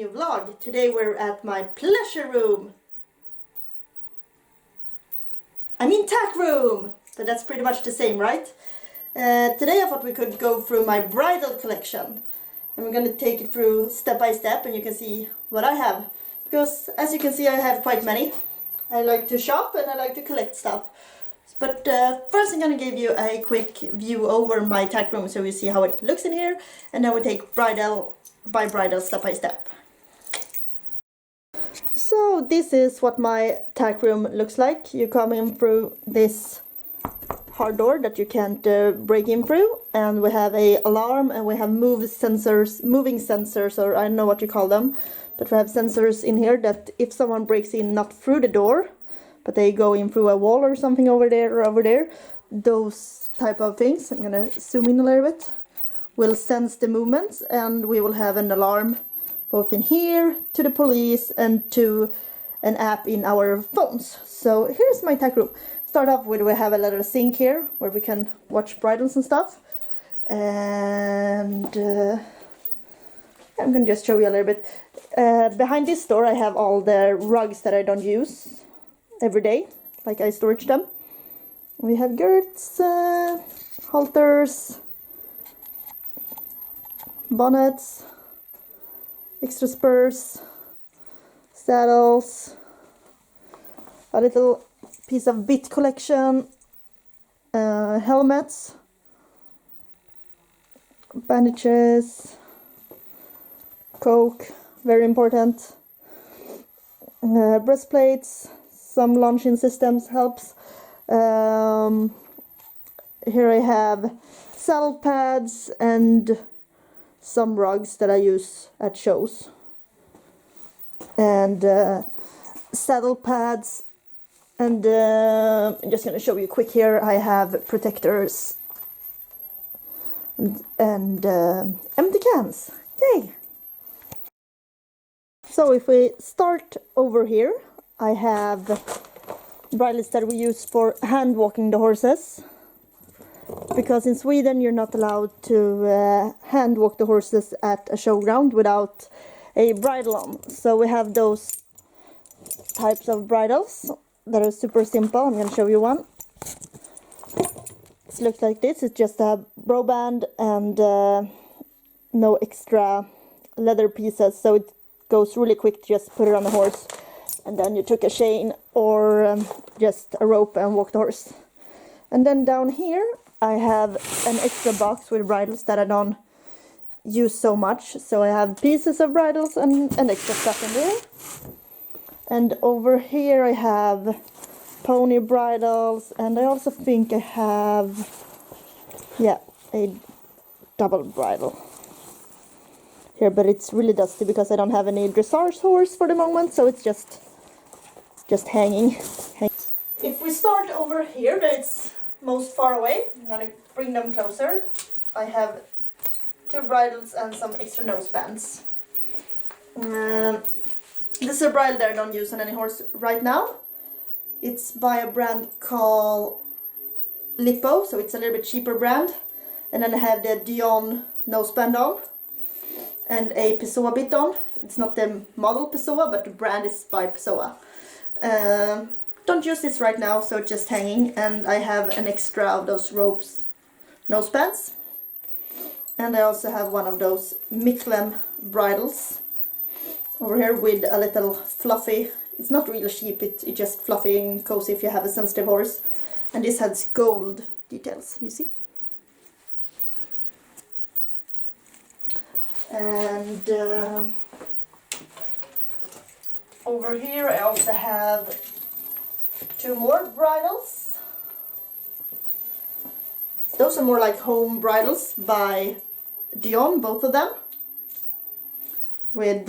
new vlog. Today we're at my pleasure room. I mean tack room, but that's pretty much the same, right? Today I thought we could go through my bridal collection. And we're going to take it through step by step and you can see what I have. Because as you can see I have quite many. I like to shop and I like to collect stuff. But first I'm going to give you a quick view over my tack room so you see how it looks in here. And then we take bridal by bridal step by step. So this is what my tack room looks like. You come in through this hard door that you can't break in through. And we have a alarm and we have moving sensors, or I don't know what you call them. But we have sensors in here that if someone breaks in not through the door, but they go in through a wall or something over there or over there, those type of things, I'm gonna zoom in a little bit, will sense the movements, and we will have an alarm both in here, to the police, and to an app in our phones. So here's my tack room. Start off with, we have a little sink here where we can watch bridals and stuff. And I'm gonna just show you a little bit. Behind this door I have all the rugs that I don't use every day, like I storage them. We have girts, halters, bonnets, extra spurs, saddles, a little piece of bit collection, helmets, bandages, coke, very important, breastplates, some launching systems helps. Here I have saddle pads and some rugs that I use at shows. And saddle pads. And I'm just going to show you quick here. I have protectors and empty cans. Yay! So if we start over here, I have bridles that we use for hand walking the horses. Because in Sweden you're not allowed to hand walk the horses at a showground without a bridle on. So we have those types of bridles that are super simple. I'm going to show you one. It looks like this. It's just a bro band and no extra leather pieces. So it goes really quick to just put it on the horse. And then you took a chain or just a rope and walk the horse. And then down here I have an extra box with bridles that I don't use so much. So I have pieces of bridles and extra stuff in there. And over here I have pony bridles, and I also think I have, yeah, a double bridle here, but it's really dusty because I don't have any dressage horse for the moment, so it's just hanging. If we start over here, that it's most far away, I'm gonna bring them closer. I have two bridles and some extra nose bands. This is a bridle that I don't use on any horse right now. It's by a brand called Lippo, so it's a little bit cheaper brand. And then I have the Dion noseband on and a Pessoa bit on. It's not the model Pessoa, but the brand is by Pessoa. Don't use this right now, so just hanging. And I have an extra of those ropes nosebands. And I also have one of those Michelin bridles over here with a little fluffy, it's not really cheap, it's just fluffy and cozy if you have a sensitive horse. And this has gold details, you see. And over here I also have two more bridles. Those are more like home bridles by Dion, both of them. With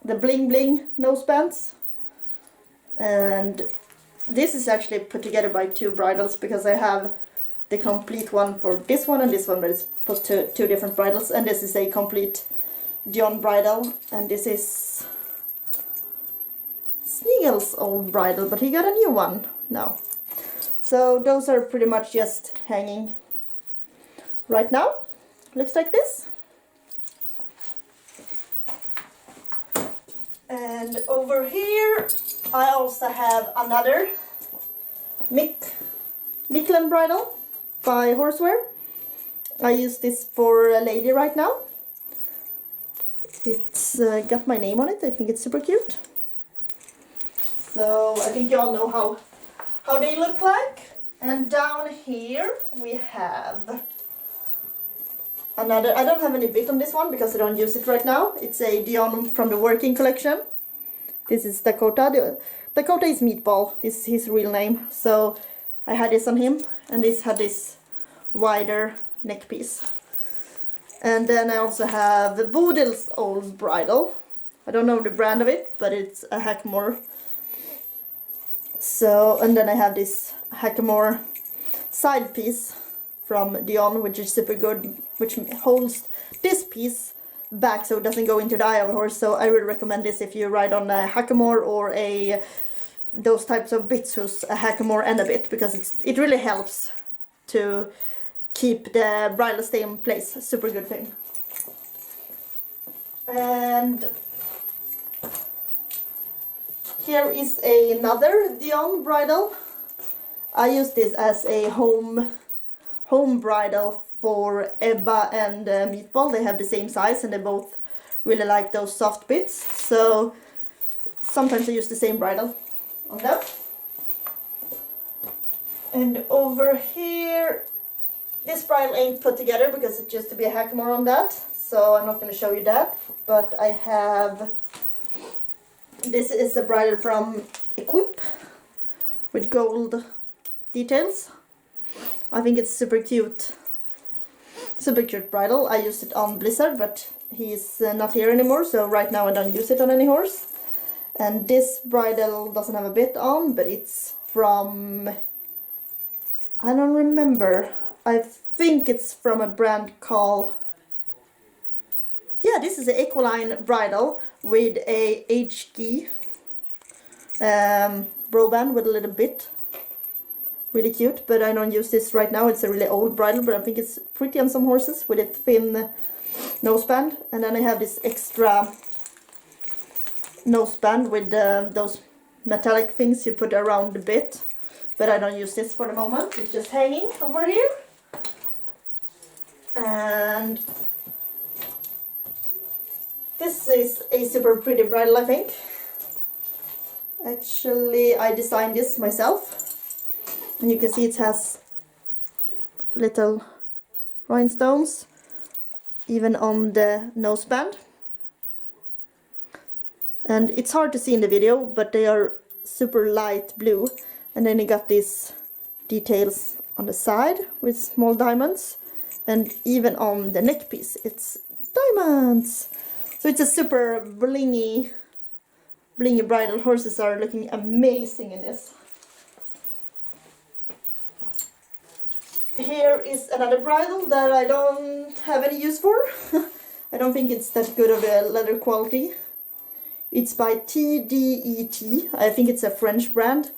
the bling bling nosebands. And this is actually put together by two bridles because I have the complete one for this one and this one, but it's put to two different bridles. And this is a complete Dion bridle, and this is Sneagle's old bridle, but he got a new one now. So those are pretty much just hanging right now. Looks like this. And over here I also have another Michelin bridle by Horseware. I use this for a lady right now. It's got my name on it. I think it's super cute. So I think you all know how they look like. And down here we have another. I don't have any bit on this one because I don't use it right now. It's a Dion from the working collection. This is Dakota. Dakota is Meatball. This is his real name. So I had this on him, and this had this wider neck piece. And then I also have the Bridles old bridle. I don't know the brand of it, but it's a Hackamore. So, and then I have this Hackamore side piece from Dion, which is super good, which holds this piece back so it doesn't go into the eye of a horse. So I would recommend this if you ride on a Hackamore or those types of bitsus, a Hackamore and a bit, because it really helps to keep the bridle stay in place. Super good thing. And here is another Dion bridle. I use this as a home bridle for Ebba and Meatball. They have the same size and they both really like those soft bits. So sometimes I use the same bridle on them. And over here, this bridle ain't put together because it used to be a Hackamore on that. So I'm not going to show you that. But I have, this is a bridle from Equip with gold details. I think it's super cute. Super cute bridle. I used it on Blizzard, but he's not here anymore, so right now I don't use it on any horse. And this bridle doesn't have a bit on, but it's from, I don't remember. I think it's from a brand called, yeah, this is an Equaline bridle with a HG bro band with a little bit. Really cute, but I don't use this right now. It's a really old bridle, but I think it's pretty on some horses with a thin noseband. And then I have this extra noseband with those metallic things you put around the bit. But I don't use this for the moment. It's just hanging over here. And this is a super pretty bridle, I think. Actually, I designed this myself. And you can see it has little rhinestones, even on the noseband. And it's hard to see in the video, but they are super light blue. And then you got these details on the side with small diamonds. And even on the neck piece, it's diamonds. So it's a super blingy bridle. Horses are looking amazing in this. Here is another bridle that I don't have any use for. I don't think it's that good of a leather quality. It's by TDET. I think it's a French brand.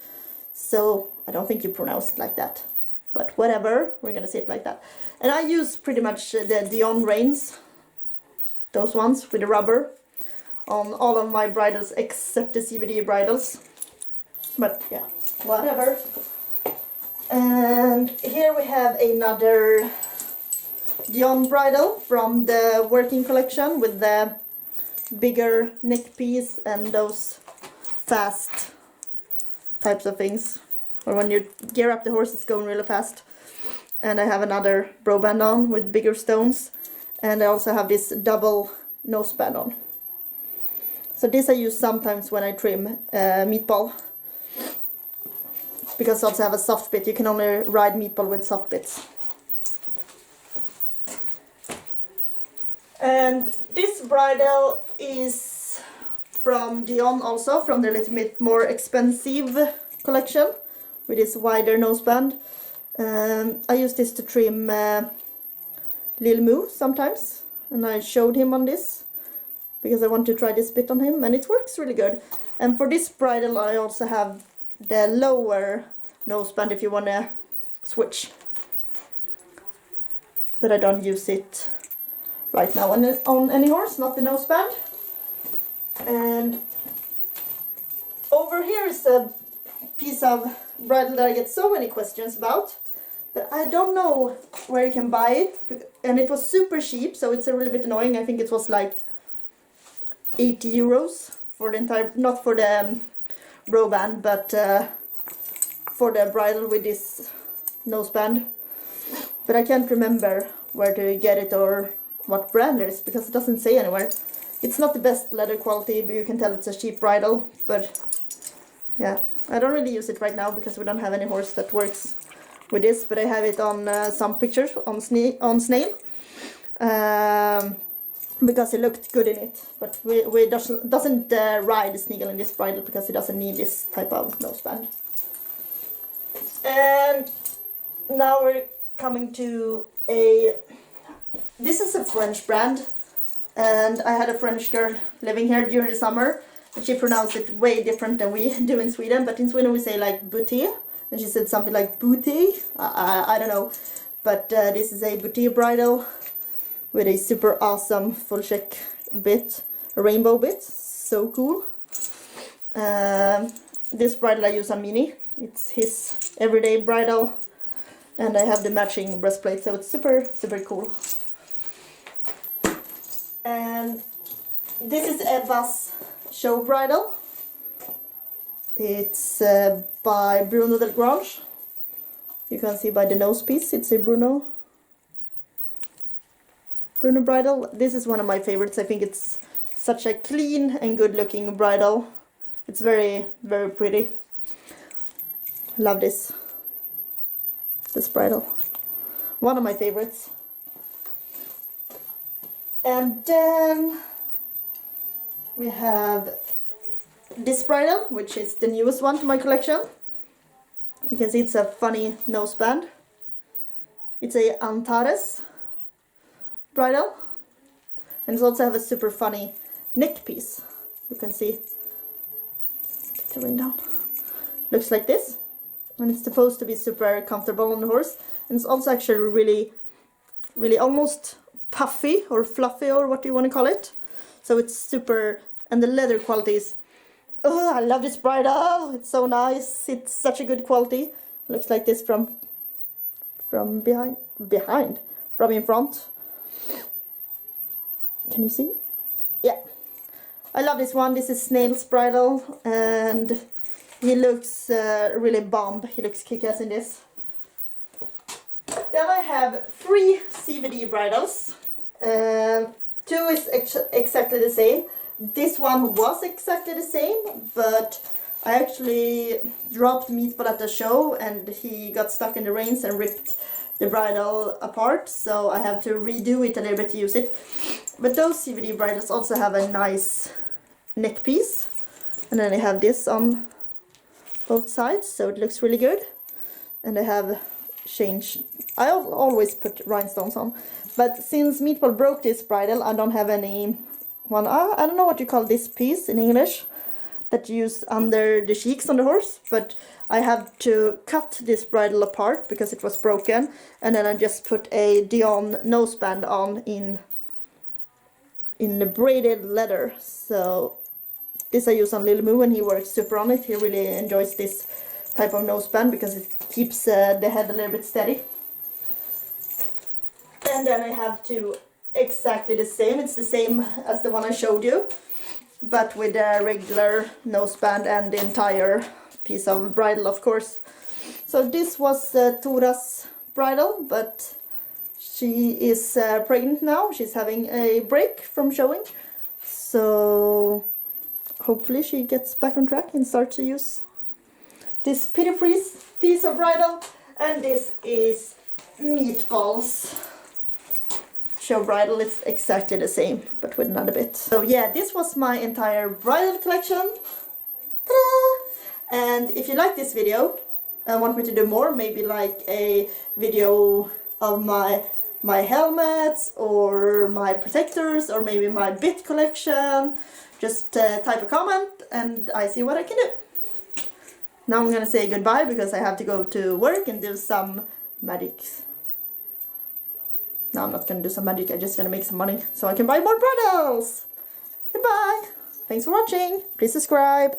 So I don't think you pronounce it like that. But whatever, we're gonna say it like that. And I use pretty much the Dion reins. Those ones with the rubber. On all of my bridles except the CVD bridles. But yeah, whatever. And here we have another Dion bridle from the working collection with the bigger neck piece and those fast types of things. Or when you gear up the horse, it's going really fast. And I have another bro band on with bigger stones. And I also have this double noseband on. So this I use sometimes when I trim Meatball. Because I also have a soft bit. You can only ride Meatball with soft bits. And this bridle is from Dion also, from the little bit more expensive collection. With this wider noseband. I use this to trim Lil Moo sometimes. And I showed him on this. Because I want to try this bit on him. And it works really good. And for this bridle I also have the lower noseband if you want to switch. But I don't use it right now on any horse, not the noseband. And Over here is a piece of bridle that I get so many questions about, but I don't know where you can buy it, and it was super cheap, so it's a little bit annoying. I think it was like 80 euros for the entire, not for the row band, but for the bridle with this noseband. But I can't remember where to get it or what brand it is, because it doesn't say anywhere. It's not the best leather quality, but you can tell it's a cheap bridle. But yeah, I don't really use it right now because we don't have any horse that works with this, but I have it on some pictures on Snail. Because he looked good in it, but we doesn't ride the Sneagle in this bridle because he doesn't need this type of noseband. And now we're coming to this is a French brand, and I had a French girl living here during the summer, and she pronounced it way different than we do in Sweden, but in Sweden we say like bouté, and she said something like bouté, I don't know, but this is a bouté bridle with a super awesome full check bit, a rainbow bit, so cool. This bridle I use on Mini, it's his everyday bridle, and I have the matching breastplate, so it's super, super cool. And this is Ebba's show bridle. It's by Bruno Del Grange. You can see by the nose piece, it's a Bruno bridle. This is one of my favorites. I think it's such a clean and good looking bridle. It's very, very pretty. Love this bridle. One of my favorites. And then we have this bridle, which is the newest one to my collection. You can see it's a funny noseband. It's a Antares bridle, and it also have a super funny neck piece. You can see, take the ring down, looks like this, and it's supposed to be super comfortable on the horse, and it's also actually really, really almost puffy or fluffy, or what do you want to call it. So it's super, and the leather quality is, oh, I love this bridle, it's so nice, it's such a good quality. Looks like this from behind, from in front. Can you see? Yeah. I love this one. This is Snail's bridle, and he looks really bomb. He looks kick-ass in this. Then I have 3 CVD bridles. 2 is exactly the same. This one was exactly the same, but I actually dropped Meatball at the show, and he got stuck in the reins and ripped the bridle apart, so I have to redo it a little bit to use it. But those CVD bridles also have a nice neck piece, and then I have this on both sides, so it looks really good. And I have changed, I always put rhinestones on, but since Meatball broke this bridle, I don't have any one, I don't know what you call this piece in English, that you use under the cheeks on the horse, but I have to cut this bridle apart because it was broken, and then I just put a Dion noseband on in the braided leather. So this I use on Lil Moo, and he works super on it. He really enjoys this type of noseband because it keeps the head a little bit steady. And then I have 2 exactly the same. It's the same as the one I showed you, but with a regular noseband and the entire piece of bridle, of course. So this was Taurus Bridle, but she is pregnant now. She's having a break from showing, so hopefully she gets back on track and starts to use this pretty piece of bridle. And this is Meatball's show bridle. It's exactly the same, but with another bit. So yeah, this was my entire bridle collection. Ta-da! And if you like this video and want me to do more, maybe like a video of my helmets or my protectors or maybe my bit collection, just type a comment and I see what I can do. Now I'm gonna say goodbye because I have to go to work and do some magic. No, I'm not gonna do some magic, I'm just gonna make some money so I can buy more bridles. Goodbye! Thanks for watching, please subscribe.